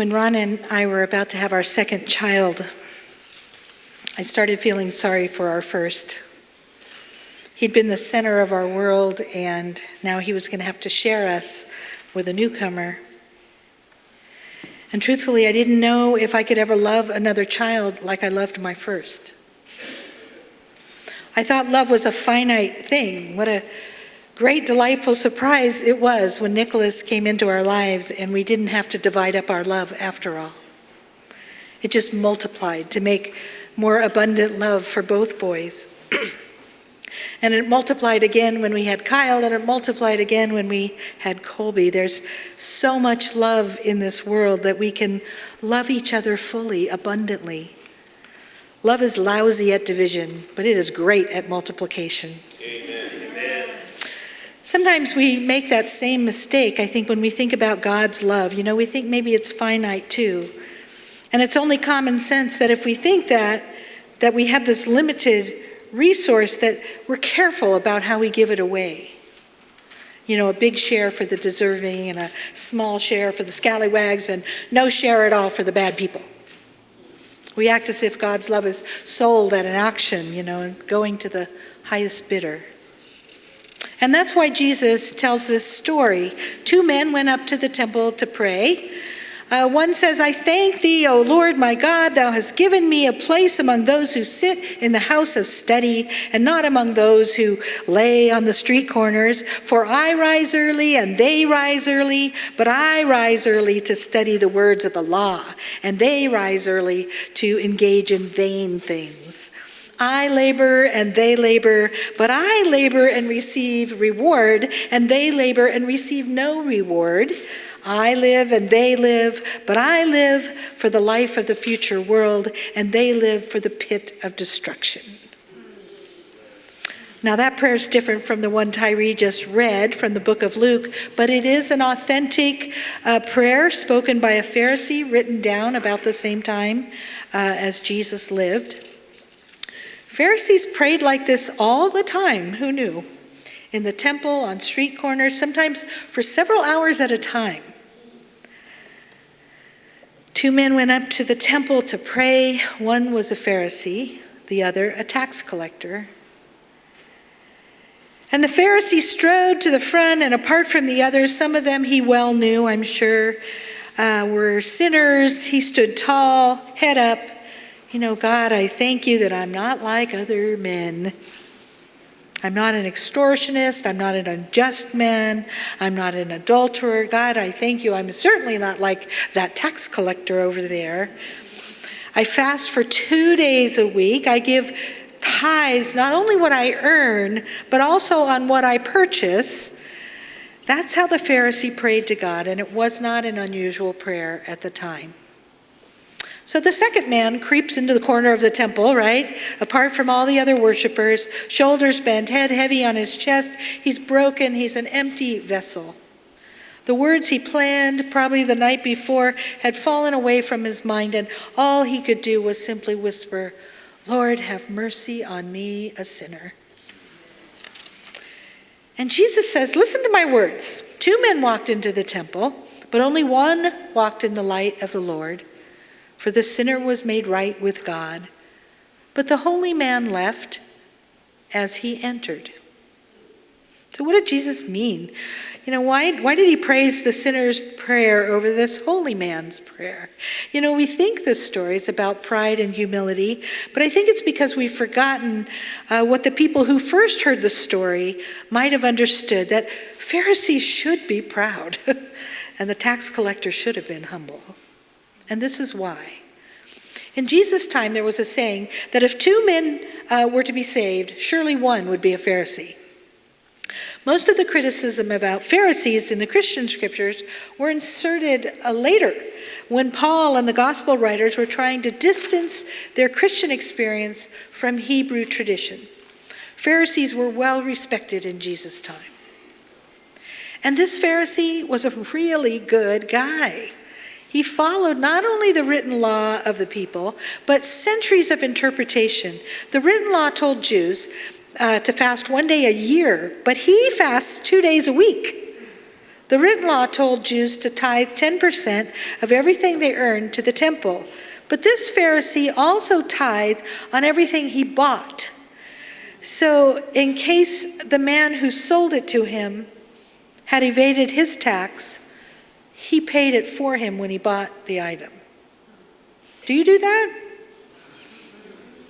When Ron and I were about to have our second child, I started feeling sorry for our first. He'd been the center of our world, and now he was going to have to share us with a newcomer. And truthfully, I didn't know if I could ever love another child like I loved my first. I thought love was a finite thing. What a great, delightful surprise it was when Nicholas came into our lives and we didn't have to divide up our love after all. It just multiplied to make more abundant love for both boys. And it multiplied again when we had Kyle, and it multiplied again when we had Colby. There's so much love in this world that we can love each other fully, abundantly. Love is lousy at division, but it is great at multiplication. Amen. Sometimes we make that same mistake, I think, when we think about God's love. We think maybe it's finite too. And it's only common sense that if we think that we have this limited resource, that we're careful about how we give it away. A big share for the deserving and a small share for the scallywags and no share at all for the bad people. We act as if God's love is sold at an auction, and going to the highest bidder. And that's why Jesus tells this story. 2 men went up to the temple to pray. One says, "I thank thee, O Lord my God, thou hast given me a place among those who sit in the house of study, and not among those who lay on the street corners. For I rise early, and they rise early, but I rise early to study the words of the law, and they rise early to engage in vain things. I labor and they labor, but I labor and receive reward, and they labor and receive no reward. I live and they live, but I live for the life of the future world, and they live for the pit of destruction." Now that prayer is different from the one Tyree just read from the book of Luke, but it is an authentic prayer spoken by a Pharisee, written down about the same time as Jesus lived. Pharisees prayed like this all the time, who knew? In the temple, on street corners, sometimes for several hours at a time. 2 men went up to the temple to pray. One was a Pharisee, the other a tax collector. And the Pharisee strode to the front, and apart from the others, some of them he well knew, I'm sure, were sinners. He stood tall, head up. God, I thank you that I'm not like other men. I'm not an extortionist. I'm not an unjust man. I'm not an adulterer. God, I thank you. I'm certainly not like that tax collector over there. I fast for 2 days a week. I give tithes, not only what I earn, but also on what I purchase. That's how the Pharisee prayed to God, and it was not an unusual prayer at the time. So the second man creeps into the corner of the temple, right? Apart from all the other worshipers, shoulders bent, head heavy on his chest. He's broken. He's an empty vessel. The words he planned probably the night before had fallen away from his mind, and all he could do was simply whisper, "Lord, have mercy on me, a sinner." And Jesus says, listen to my words. 2 men walked into the temple, but only one walked in the light of the Lord. For the sinner was made right with God, but the holy man left as he entered. So what did Jesus mean? Why did he praise the sinner's prayer over this holy man's prayer? We think this story is about pride and humility, but I think it's because we've forgotten what the people who first heard the story might have understood, that Pharisees should be proud and the tax collector should have been humble. And this is why. In Jesus' time, there was a saying that if 2 men were to be saved, surely one would be a Pharisee. Most of the criticism about Pharisees in the Christian scriptures were inserted later, when Paul and the gospel writers were trying to distance their Christian experience from Hebrew tradition. Pharisees were well respected in Jesus' time. And this Pharisee was a really good guy. He followed not only the written law of the people, but centuries of interpretation. The written law told Jews to fast 1 day a year, but he fasts 2 days a week. The written law told Jews to tithe 10% of everything they earned to the temple. But this Pharisee also tithed on everything he bought. So in case the man who sold it to him had evaded his tax, he paid it for him when he bought the item. Do you do that?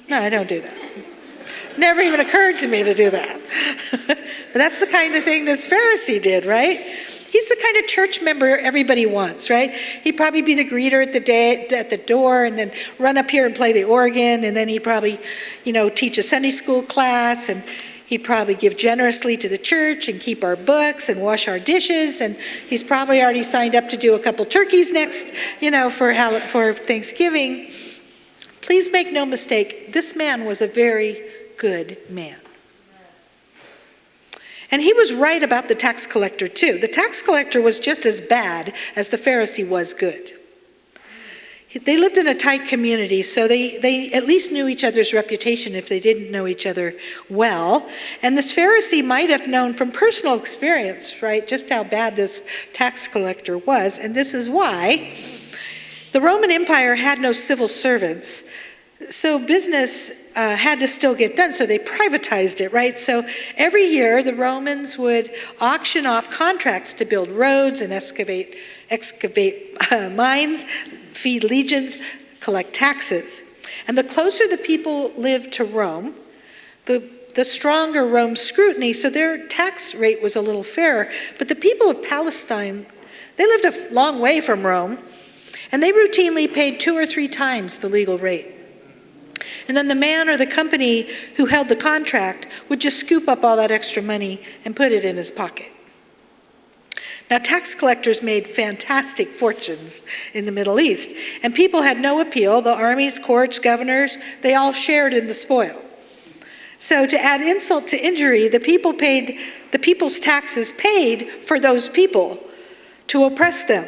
No, I don't do that. Never even occurred to me to do that. But that's the kind of thing this Pharisee did, right? He's the kind of church member everybody wants, right? He'd probably be the greeter at the door, and then run up here and play the organ, and then he'd probably, teach a Sunday school class, and he'd probably give generously to the church and keep our books and wash our dishes, and he's probably already signed up to do a couple turkeys next, for Thanksgiving. Please make no mistake, this man was a very good man. And he was right about the tax collector too. The tax collector was just as bad as the Pharisee was good. They lived in a tight community, so they at least knew each other's reputation if they didn't know each other well. And this Pharisee might have known from personal experience, right, just how bad this tax collector was. And this is why the Roman Empire had no civil servants. So business had to still get done, so they privatized it, right? So every year the Romans would auction off contracts to build roads and excavate mines, feed legions, collect taxes. And the closer the people lived to Rome, the stronger Rome's scrutiny, so their tax rate was a little fairer. But the people of Palestine, they lived a long way from Rome, and they routinely paid 2 or 3 times the legal rate. And then the man or the company who held the contract would just scoop up all that extra money and put it in his pocket. Now, tax collectors made fantastic fortunes in the Middle East, and people had no appeal. The armies, courts, governors, they all shared in the spoil. So to add insult to injury, the people's taxes paid for those people to oppress them.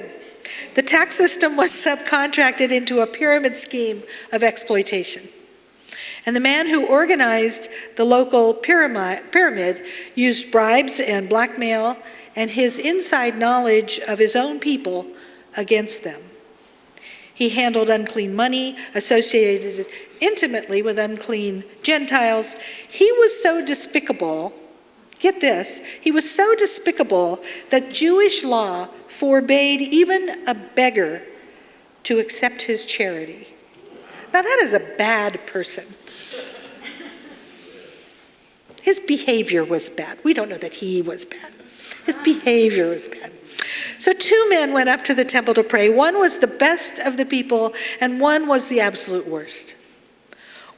The tax system was subcontracted into a pyramid scheme of exploitation. And the man who organized the local pyramid used bribes and blackmail and his inside knowledge of his own people against them. He handled unclean money associated intimately with unclean Gentiles. He was so despicable, get this, he was so despicable that Jewish law forbade even a beggar to accept his charity. Now that is a bad person. His behavior was bad. We don't know that he was bad. His behavior was bad. So 2 men went up to the temple to pray. One was the best of the people, and one was the absolute worst.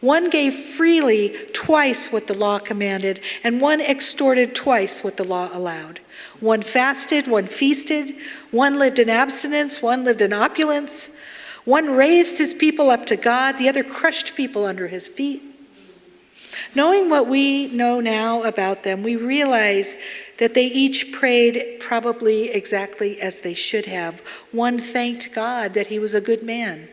One gave freely twice what the law commanded, and one extorted twice what the law allowed. One fasted, one feasted, one lived in abstinence, one lived in opulence. One raised his people up to God, the other crushed people under his feet. Knowing what we know now about them, we realize that they each prayed probably exactly as they should have. One thanked God that he was a good man.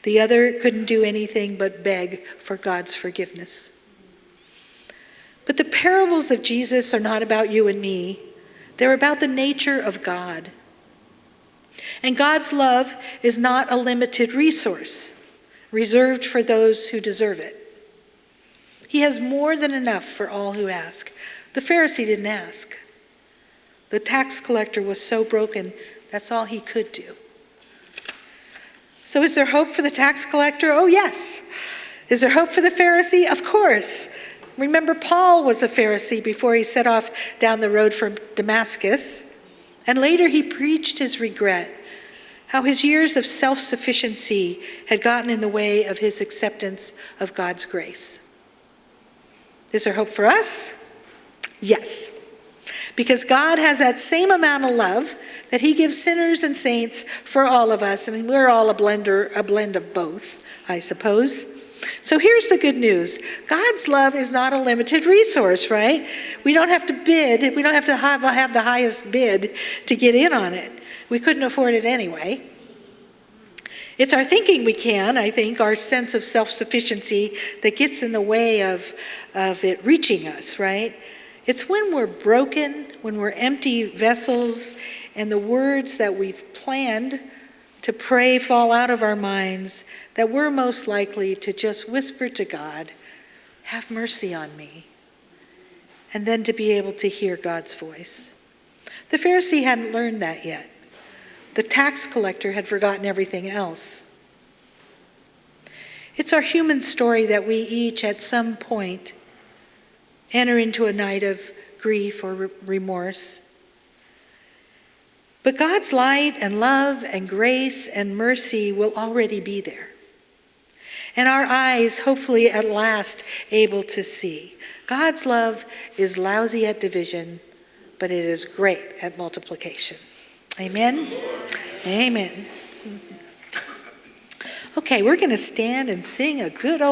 The other couldn't do anything but beg for God's forgiveness. But the parables of Jesus are not about you and me. They're about the nature of God. And God's love is not a limited resource, reserved for those who deserve it. He has more than enough for all who ask. The Pharisee didn't ask. The tax collector was so broken, that's all he could do. So is there hope for the tax collector? Oh, yes. Is there hope for the Pharisee? Of course. Remember, Paul was a Pharisee before he set off down the road from Damascus. And later he preached his regret, how his years of self-sufficiency had gotten in the way of his acceptance of God's grace. Is there hope for us? Yes. Because God has that same amount of love that he gives sinners and saints for all of us. And we're all a blend of both, I suppose. So here's the good news. God's love is not a limited resource, right? We don't have to bid. We don't have to have the highest bid to get in on it. We couldn't afford it anyway. It's our thinking we can, I think, our sense of self-sufficiency that gets in the way of it reaching us, right? It's when we're broken, when we're empty vessels, and the words that we've planned to pray fall out of our minds, that we're most likely to just whisper to God, "Have mercy on me," and then to be able to hear God's voice. The Pharisee hadn't learned that yet. The tax collector had forgotten everything else. It's our human story that we each at some point enter into a night of grief or remorse. But God's light and love and grace and mercy will already be there. And our eyes, hopefully at last, able to see. God's love is lousy at division, but it is great at multiplication. Amen? Amen. Okay, we're going to stand and sing a good old